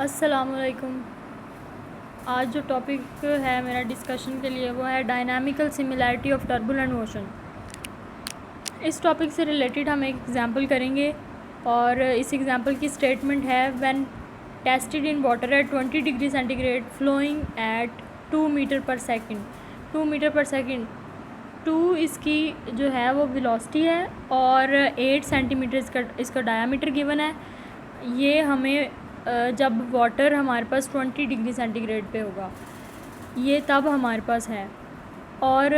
अस्सलामुअलैकुम। आज जो टॉपिक है मेरा डिस्कशन के लिए वो है dynamical similarity of turbulent motion. इस टॉपिक से रिलेटेड हम एक एग्ज़ाम्पल करेंगे और इस एग्ज़ाम्पल की स्टेटमेंट है when tested in water at 20 degree centigrade flowing at 2 metre per second. 2 metre per second 2 इसकी जो है वो वेलोसिटी है और 8 सेंटीमीटर इसका डायामीटर गिवन है। ये हमें जब वाटर हमारे पास 20 डिग्री सेंटीग्रेड पे होगा ये तब हमारे पास है और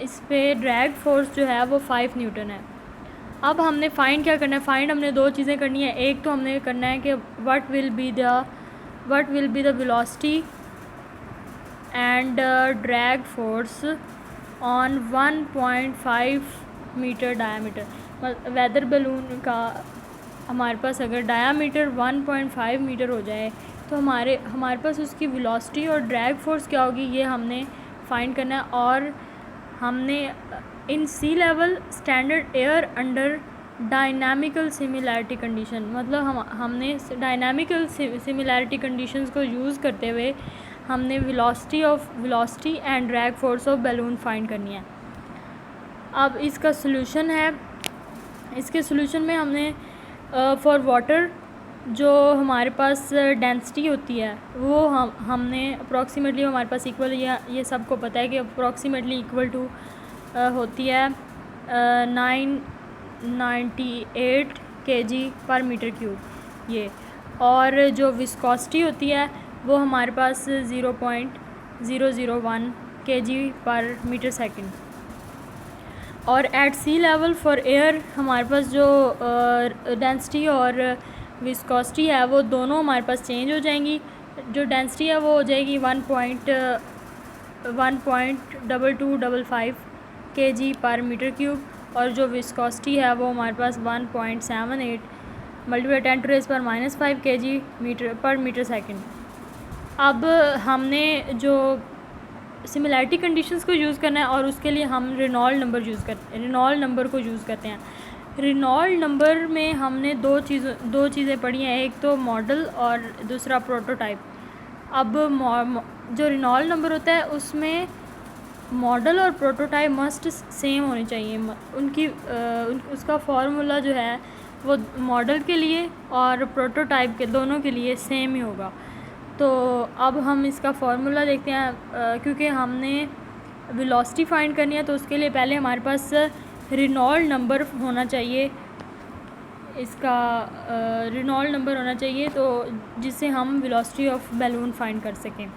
इस पे ड्रैग फोर्स जो है वो 5 न्यूटन है। अब हमने फ़ाइंड क्या करना है, फ़ाइंड हमने दो चीज़ें करनी है। एक तो हमने करना है कि what will be the velocity and drag force on 1.5 metre diameter. Weather balloon का हमारे पास अगर डायामीटर 1.5 मीटर हो जाए तो हमारे पास उसकी वेलोसिटी और ड्रैग फोर्स क्या होगी ये हमने फाइंड करना है। और हमने in sea level standard air under dynamical similarity condition, मतलब हमने डायनामिकल सिमिलैरिटी कंडीशंस को यूज़ करते हुए हमने velocity and drag force of balloon find करनी है। अब इसका सॉल्यूशन है, इसके सॉल्यूशन में हमने फॉर वाटर जो हमारे पास डेंसिटी होती है वो हमने अप्रॉक्सीमेटली हमारे पास इक्वल, ये सबको पता है कि अप्रॉक्सीमेटली इक्वल टू होती है 998 kg पर मीटर क्यूब ये। और जो विस्कोसिटी होती है वो हमारे पास 0.001 kg पर मीटर सेकंड। और at sea level for air हमारे पास जो डेंसिटी और विस्कोसिटी है वो दोनों हमारे पास चेंज हो जाएंगी। जो डेंसिटी है वो हो जाएगी 1.2255 kg पर मीटर क्यूब और जो विस्कोसिटी है वो हमारे पास 1.78 multiply 10⁻⁻5 kg per metre second. अब हमने जो सिमिलैरिटी कंडीशंस को यूज़ करना है और उसके लिए हम रेनॉल्ड नंबर को यूज़ करते हैं। रेनॉल्ड नंबर में हमने दो चीज़ें पढ़ी हैं, एक तो मॉडल और दूसरा प्रोटोटाइप। अब जो रेनॉल्ड नंबर होता है उसमें मॉडल और प्रोटोटाइप मस्ट सेम होने चाहिए। उसका फार्मूला जो है वो मॉडल के लिए और प्रोटोटाइप के दोनों के लिए सेम ही होगा। तो अब हम इसका फार्मूला देखते हैं। क्योंकि हमने वेलोसिटी फाइंड करनी है तो उसके लिए पहले हमारे पास रेनॉल्ड नंबर होना चाहिए, इसका रेनॉल्ड नंबर होना चाहिए तो जिससे हम वेलोसिटी ऑफ बैलून फाइंड कर सकें।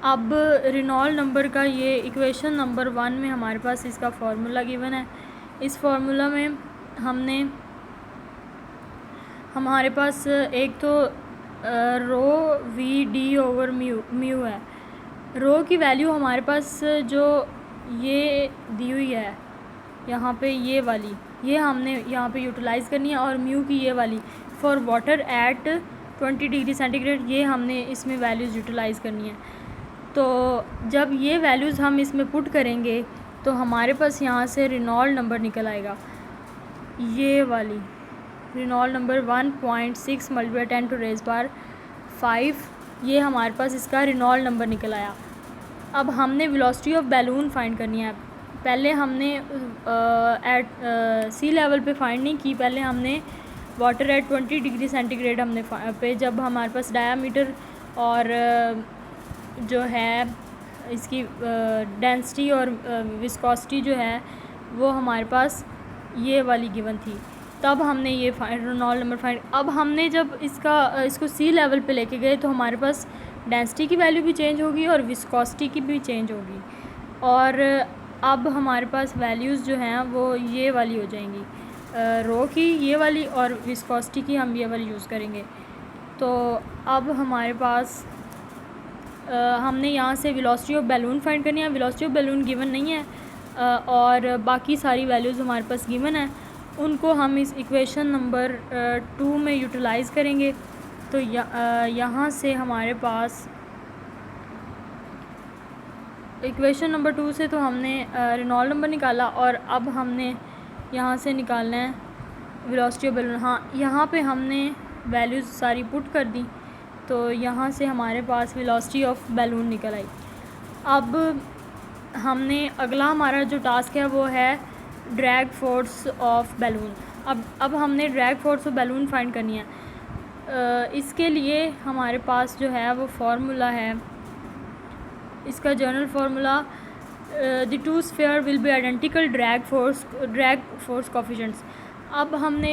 अब रेनॉल्ड नंबर का ये इक्वेशन नंबर 1 में हमारे पास इसका फार्मूला गिवन है। इस फार्मूला में हमारे पास एक तो रो वी डी ओवर म्यू है। रो की वैल्यू हमारे पास जो ये दी हुई है यहाँ पे, ये वाली ये हमने यहाँ पे यूटिलाइज़ करनी है। और म्यू की ये वाली for water at 20 degree centigrade ये हमने इसमें वैल्यूज़ यूटिलाइज़ करनी है। तो जब ये वैल्यूज़ हम इसमें पुट करेंगे तो हमारे पास यहाँ से रेनॉल्ड नंबर निकल आएगा। ये वाली रेनॉल्ड नंबर 1.6 मल्टीप्लाई 10⁻⁵ ये हमारे पास इसका रेनॉल्ड नंबर निकल आया। अब हमने वेलोसिटी ऑफ बैलून फाइंड करनी है। पहले हमने एट सी लेवल पे फाइंड नहीं की, पहले हमने वाटर एट 20 डिग्री सेंटीग्रेड हमने पे जब हमारे पास डायामीटर और जो है इसकी डेंसिटी और विस्कोसिटी जो है वो हमारे पास ये वाली गिवन थी, तब हमने ये रेनॉल्ड नंबर फाइंड। अब हमने जब इसको सी लेवल पे लेके गए तो हमारे पास डेंसिटी की वैल्यू भी चेंज होगी और विस्कोसिटी की भी चेंज होगी। और अब हमारे पास वैल्यूज़ जो हैं वो ये वाली हो जाएंगी, रो की ये वाली और विस्कोसिटी की हम ये वाली यूज़ करेंगे। तो अब हमारे पास हमने यहाँ से वेलोसिटी ऑफ बैलून फाइंड करनी है। वेलोसिटी ऑफ बैलून गिवन नहीं है और बाकी सारी वैल्यूज़ हमारे पास गिवन है, उनको हम इस इक्वेशन नंबर 2 में यूटिलाइज़ करेंगे। तो यहाँ से हमारे पास इक्वेशन नंबर 2 से तो हमने रेनॉल्ड नंबर निकाला और अब हमने यहाँ से निकालना है वेलोसिटी ऑफ बैलून। हाँ, यहाँ पे हमने वैल्यूज़ सारी पुट कर दी, तो यहाँ से हमारे पास वेलोसिटी ऑफ बैलून निकल आई। अब हमने अगला हमारा जो टास्क है वो है ड्रैग फोर्स ऑफ बैलून। अब हमने drag force of balloon find करनी है। इसके लिए हमारे पास जो है वो फार्मूला है, इसका general formula the two sphere will be identical drag force coefficients. अब हमने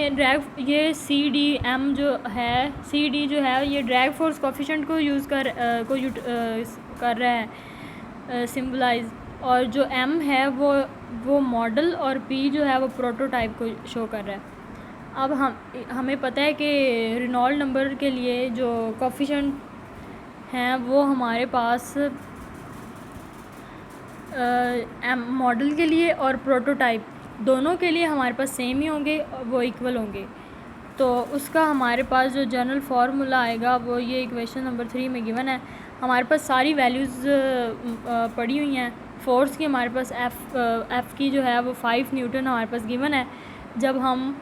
ये CDM जो है, CD जो है ये ड्रैग फोर्स कोफिशिएंट को यूज़ कर रहा है सिम्बलाइज, और जो M है वो मॉडल और P जो है वो प्रोटोटाइप को शो कर रहा है। अब हमें पता है कि रेनॉल्ड नंबर के लिए जो कोफिशिएंट हैं वो हमारे पास मॉडल के लिए और प्रोटोटाइप दोनों के लिए हमारे पास सेम ही होंगे, वो इक्वल होंगे। तो उसका हमारे पास जो जनरल फार्मूला आएगा वो ये इक्वेशन नंबर 3 में गिवन है। हमारे पास सारी वैल्यूज़ पड़ी हुई हैं। फोर्स की हमारे पास F की जो है वो 5 न्यूटन हमारे पास गिवन है जब हम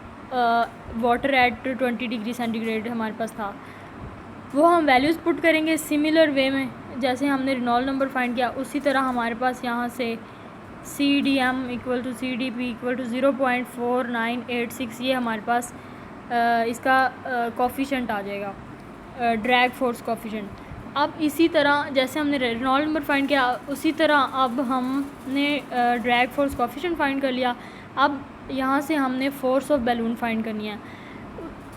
वाटर एट 20 डिग्री सेंटीग्रेड हमारे पास था। वो हम वैल्यूज़ पुट करेंगे सिमिलर वे में, जैसे हमने रेनॉल्ड नंबर फाइंड किया उसी तरह हमारे पास यहाँ से CDM equal to CDP equal to 0.4986 ये हमारे पास इसका कोफिशिएंट आ जाएगा, ड्रैग फोर्स कोफिशिएंट। अब इसी तरह जैसे हमने रेनॉल्ड नंबर फाइंड किया उसी तरह अब हमने ड्रैग फोर्स कोफिशिएंट फाइंड कर लिया। अब यहाँ से हमने फोर्स ऑफ बैलून फाइंड करनी है,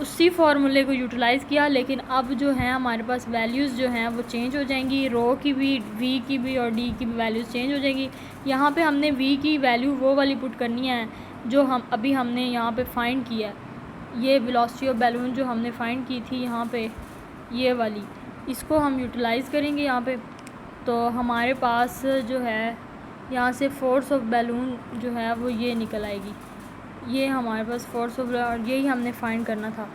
उसी फार्मूले को यूटिलाइज़ किया, लेकिन अब जो है हमारे पास वैल्यूज़ जो हैं वो चेंज हो जाएंगी। रो की भी, V की भी और D की भी वैल्यूज़ चेंज हो जाएंगी। यहाँ पे हमने V की वैल्यू वो वाली पुट करनी है जो हमने यहाँ पे फाइंड किया है। ये वेलोसिटी ऑफ बैलून जो हमने फाइंड की थी यहाँ पे, ये वाली, इसको हम यूटिलाइज़ करेंगे यहाँ पे। तो हमारे पास जो है यहाँ से फोर्स ऑफ बैलून जो है वो ये निकल आएगी। ये हमारे पास फोर्स ऑफ, यही हमने फाइंड करना था।